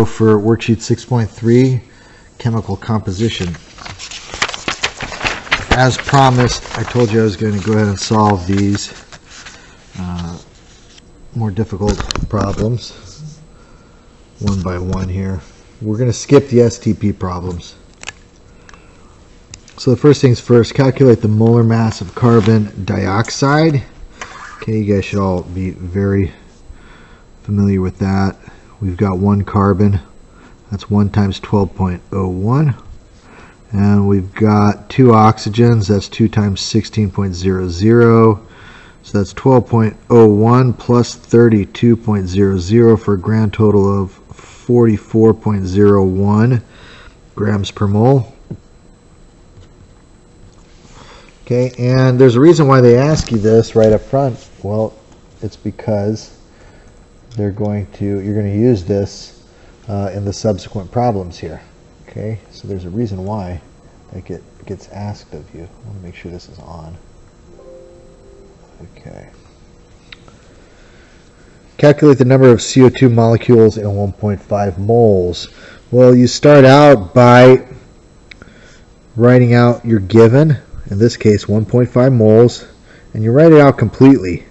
video for worksheet 6.3, chemical composition. As promised, I told you I was going to go ahead and solve these more difficult problems one by one here. We're going to skip the STP problems. So the first things first, calculate the molar mass of carbon dioxide. Okay, you guys should all be very familiar with that. We've got one carbon, that's 1 times 12.01. And we've got two oxygens, that's 2 times 16.00. So that's 12.01 plus 32.00 for a grand total of 44.01 grams per mole. Okay, and there's a reason why they ask you this right up front. Well, it's because you're going to use this in the subsequent problems here. Okay, so there's a reason why that gets asked of you. I want to make sure this is on. Okay. Calculate the number of CO2 molecules in 1.5 moles. Well, you start out by writing out your given, in this case 1.5 moles, and you write it out completely.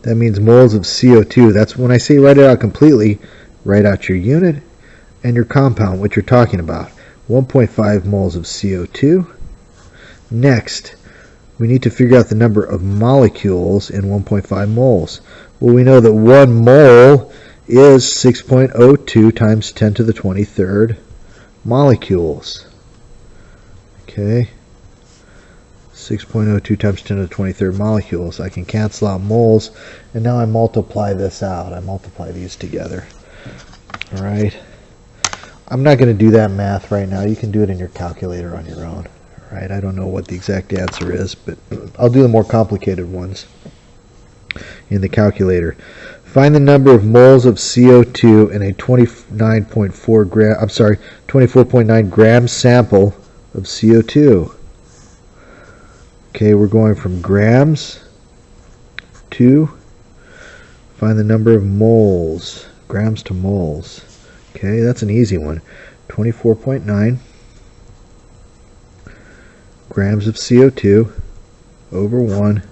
That means moles of CO2. That's when I say write it out completely, write out your unit and your compound, what you're talking about. 1.5 moles of CO2. Next, we need to figure out the number of molecules in 1.5 moles. Well, we know that 1 mole is 6.02 times 10 to the 23rd molecules. Okay, 6.02 times 10 to the 23rd molecules. I can cancel out moles, and now I multiply this out. I multiply these together. All right. I'm not going to do that math right now. You can do it in your calculator on your own. All right. I don't know what the exact answer is, but I'll do the more complicated ones in the calculator. Find the number of moles of CO2 in a 24.9 gram sample of CO2. Okay, we're going from grams to find the number of moles, grams to moles. Okay, that's an easy one. 24.9 grams of CO2 over 1,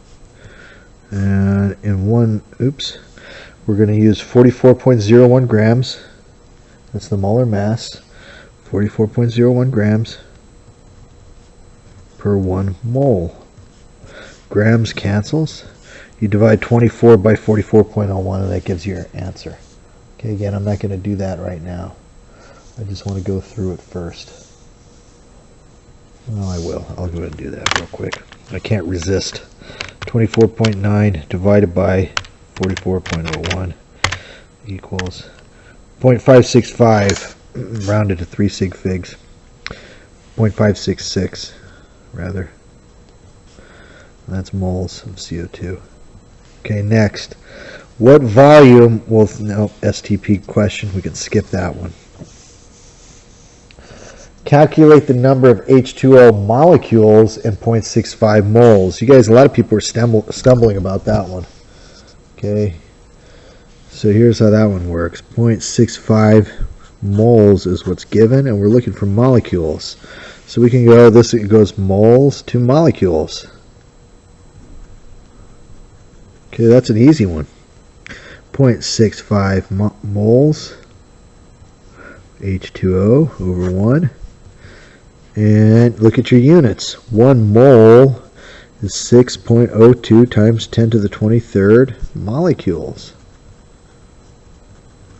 and in we're going to use 44.01 grams. That's the molar mass. 44.01 grams per 1 mole. Grams cancels. You divide 24 by 44.01 and that gives you your answer. Okay, again, I'm not going to do that right now. I just want to go through it first. Well, I will. I'll go ahead and do that real quick. I can't resist. 24.9 divided by 44.01 equals 0.565, rounded to 3 sig figs. 0.566, rather. That's moles of CO2. Okay, next. What volume, well, no, STP question, we can skip that one. Calculate the number of H2O molecules in 0.65 moles. You guys, a lot of people are stumbling about that one. Okay, so here's how that one works. 0.65 moles is what's given, and we're looking for molecules. So we can go, it goes moles to molecules. Okay, that's an easy one. 0.65 moles H2O over 1. And look at your units. 1 mole is 6.02 times 10 to the 23rd molecules.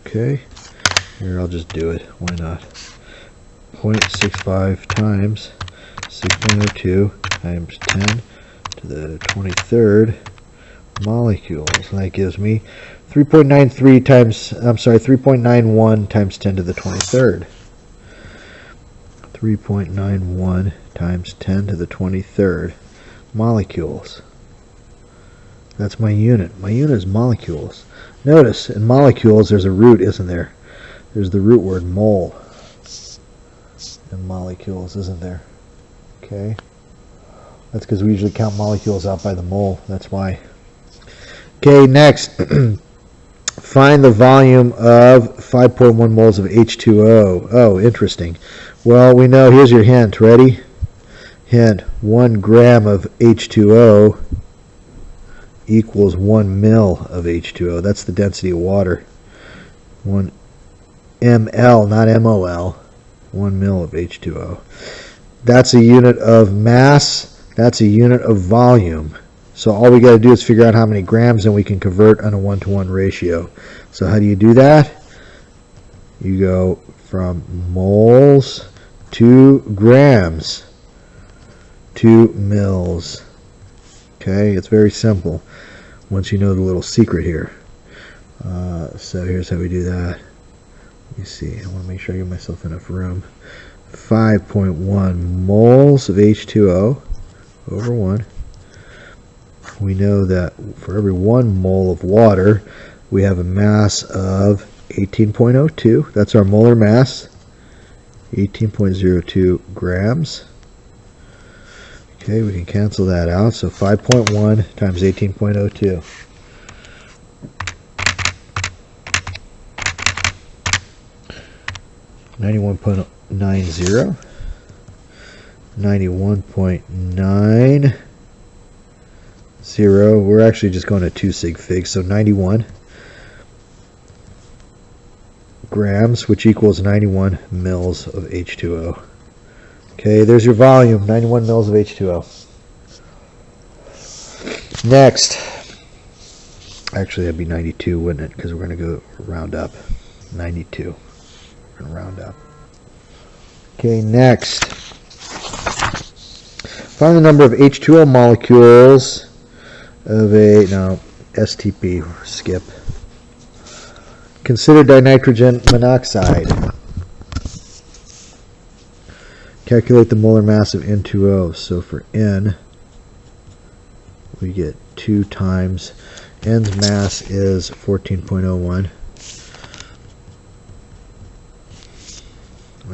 Okay, here I'll just do it. Why not? 0.65 times 6.02 times 10 to the 23rd molecules, and that gives me 3.93 times, 3.91 times 10 to the 23rd. 3.91 times 10 to the 23rd molecules. That's my unit. My unit is molecules. Notice in molecules there's a root, isn't there? There's the root word mole in molecules, isn't there? Okay. That's because we usually count molecules out by the mole. That's why. Okay, next. Find the volume of 5.1 moles of H2O. Oh, interesting. Well, we know, here's your hint. Ready? Hint, 1 gram of H2O equals 1 mil of H2O. That's the density of water. 1 ml, not mol. 1 mil of H2O. That's a unit of mass. That's a unit of volume. So all we got to do is figure out how many grams, and we can convert on a 1-to-1 ratio. So how do you do that? You go from moles to grams to mils. Okay, it's very simple once you know the little secret here. So here's how we do that. Let me see. I want to make sure I give myself enough room. 5.1 moles of H2O over 1. We know that for every 1 mole of water, we have a mass of 18.02. That's our molar mass. 18.02 grams. Okay, we can cancel that out. So 5.1 times 18.02. 91.90. 91.90. We're actually just going to 2 sig figs, so 91 grams, which equals 91 mils of H2O. Okay, there's your volume, 91 mils of H2O. Next, actually that'd be 92, wouldn't it? Because we're going to go round up. 92. We're going to round up. Okay, next. Find the number of H2O molecules of a, no, STP, skip. Consider dinitrogen monoxide. Calculate the molar mass of N2O. So for N, we get 2 times, N's mass is 14.01.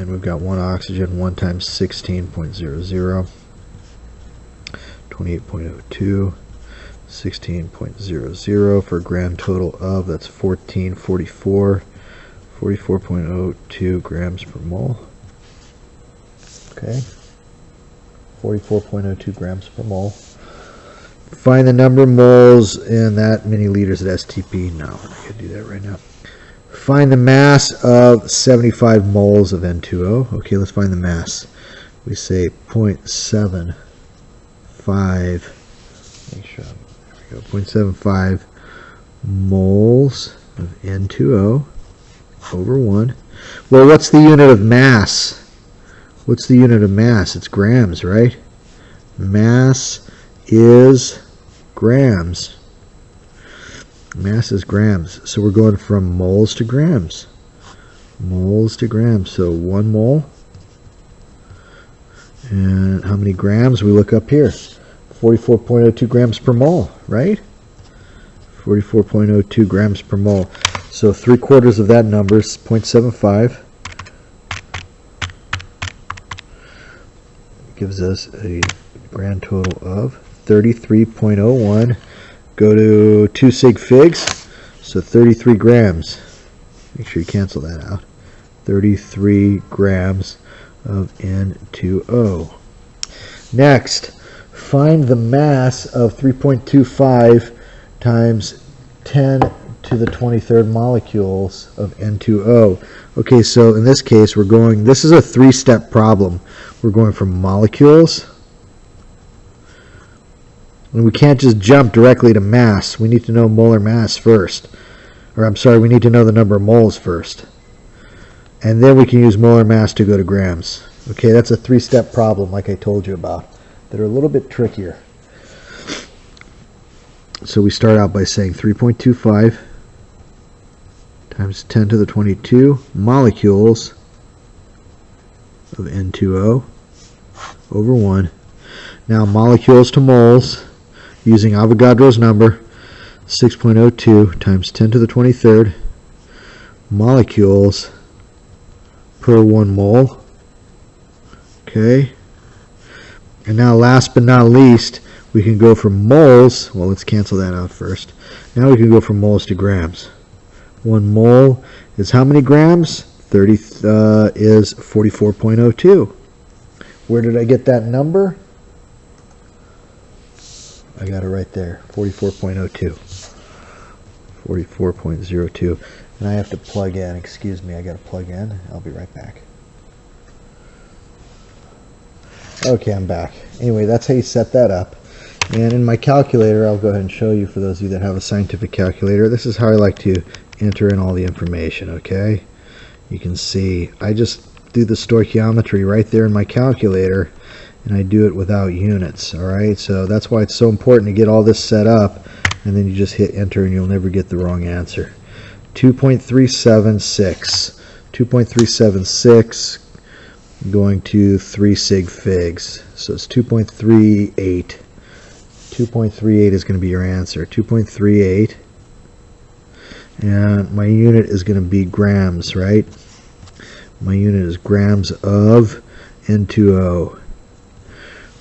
And we've got 1 oxygen, 1 times 16.00. 28.02. 16.00 for a grand total of, that's 44.02 grams per mole. Okay, 44.02 grams per mole. Find the number of moles in that many liters of STP. No, I can't do that right now. Find the mass of 75 moles of N2O. Okay, let's find the mass. We say 0.75. Make sure. 0.75 moles of N2O over 1. Well, what's the unit of mass? What's the unit of mass? It's grams, right? Mass is grams. Mass is grams. So we're going from moles to grams. Moles to grams. So 1 mole. And how many grams? We look up here. 44.02 grams per mole, right? 44.02 grams per mole. So 3/4 of that number is 0.75. Gives us a grand total of 33.01. Go to 2 sig figs, so 33 grams. Make sure you cancel that out. 33 grams of N2O. Next, find the mass of 3.25 times 10 to the 23rd molecules of N2O. Okay, so in this case, we're going, this is a 3-step problem. We're going from molecules, and we can't just jump directly to mass. We need to know molar mass first. Or I'm sorry, we need to know the number of moles first. And then we can use molar mass to go to grams. Okay, that's a 3-step problem like I told you about, that are a little bit trickier. So we start out by saying 3.25 times 10 to the 22 molecules of N2O over 1. Now molecules to moles, using Avogadro's number, 6.02 times 10 to the 23rd molecules per 1 mole. Okay. And now last but not least, we can go from moles, well let's cancel that out first. Now we can go from moles to grams. 1 mole is how many grams? 30 is 44.02. Where did I get that number? I got it right there, 44.02. 44.02. And I have to plug in, excuse me, I got to plug in. I'll be right back. Okay, I'm back. Anyway, that's how you set that up. And in my calculator, I'll go ahead and show you for those of you that have a scientific calculator. This is how I like to enter in all the information, okay? You can see I just do the stoichiometry right there in my calculator, and I do it without units, all right? So that's why it's so important to get all this set up, and then you just hit enter and you'll never get the wrong answer. 2.376. 2.376 going to 3 sig figs. So it's 2.38. 2.38 is going to be your answer. 2.38. And my unit is going to be grams, right? My unit is grams of N2O.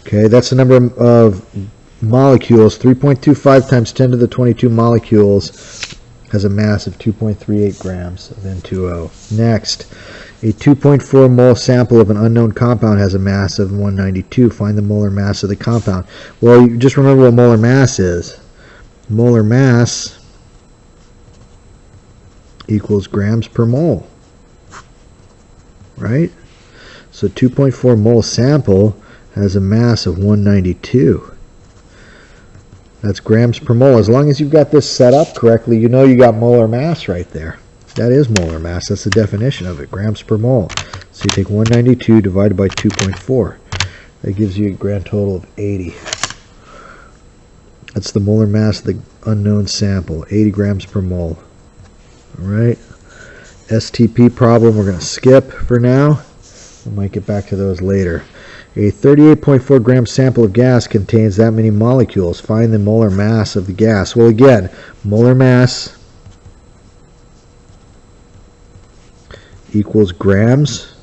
Okay, that's the number of molecules. 3.25 times 10 to the 22 molecules has a mass of 2.38 grams of N2O. Next, a 2.4 mole sample of an unknown compound has a mass of 192. Find the molar mass of the compound. Well, you just remember what molar mass is. Molar mass equals grams per mole, right? So 2.4 mole sample has a mass of 192. That's grams per mole. As long as you've got this set up correctly, you know you got molar mass right there. That is molar mass. That's the definition of it, grams per mole. So you take 192 divided by 2.4. That gives you a grand total of 80. That's the molar mass of the unknown sample, 80 grams per mole. All right. STP problem we're going to skip for now. We might get back to those later. A 38.4 gram sample of gas contains that many molecules. Find the molar mass of the gas. Well, again, molar mass equals grams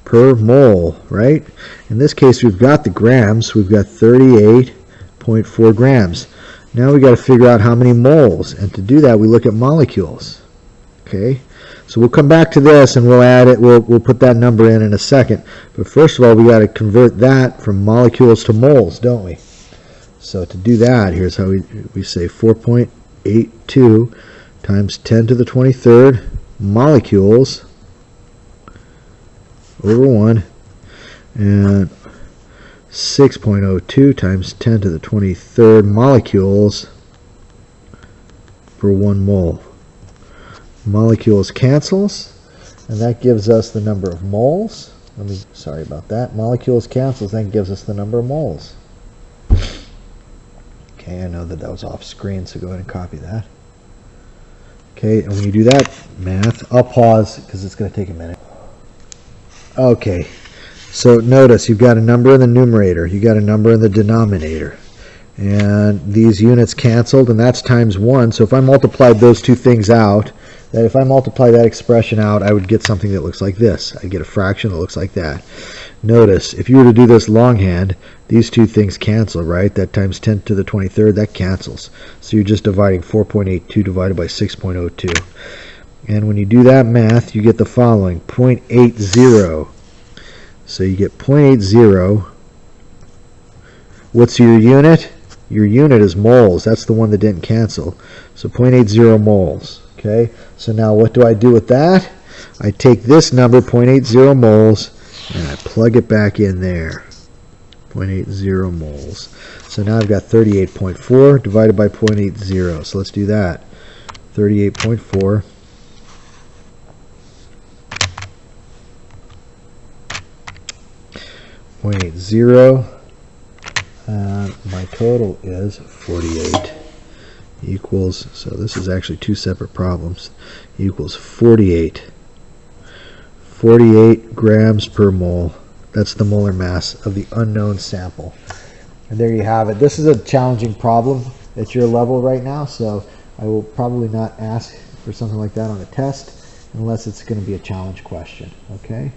per mole, right? In this case, we've got the grams. We've got 38.4 grams. Now we've got to figure out how many moles. And to do that, we look at molecules. Okay? So we'll come back to this and we'll add it. We'll put that number in a second. But first of all, we got to convert that from molecules to moles, don't we? So to do that, here's how we say 4.82 times 10 to the 23rd molecules over 1, and 6.02 times 10 to the 23rd molecules per 1 mole. Molecules cancels, and that gives us the number of moles. Sorry about that. Molecules cancels, that gives us the number of moles. Okay, I know that was off screen, so go ahead and copy that. Okay, and when you do that math, I'll pause because it's going to take a minute. Okay, so notice you've got a number in the numerator, you got a number in the denominator, and these units canceled, and that's times 1. So if I multiplied those two things out, that if I multiply that expression out, I would get something that looks like this. I'd get a fraction that looks like that. Notice, if you were to do this longhand, these two things cancel, right? That times 10 to the 23rd, that cancels. So you're just dividing 4.82 divided by 6.02. And when you do that math, you get the following, 0.80. So you get 0.80. What's your unit? Your unit is moles. That's the one that didn't cancel. So 0.80 moles. Okay, so now what do I do with that? I take this number, 0.80 moles, and I plug it back in there. 0.80 moles. So now I've got 38.4 divided by 0.80. So let's do that. 38.4 0.80, and my total is 48. Equals, so this is actually two separate problems, equals 48 grams per mole. That's the molar mass of the unknown sample. And there you have it. This is a challenging problem at your level right now, so I will probably not ask for something like that on a test unless it's going to be a challenge question. Okay?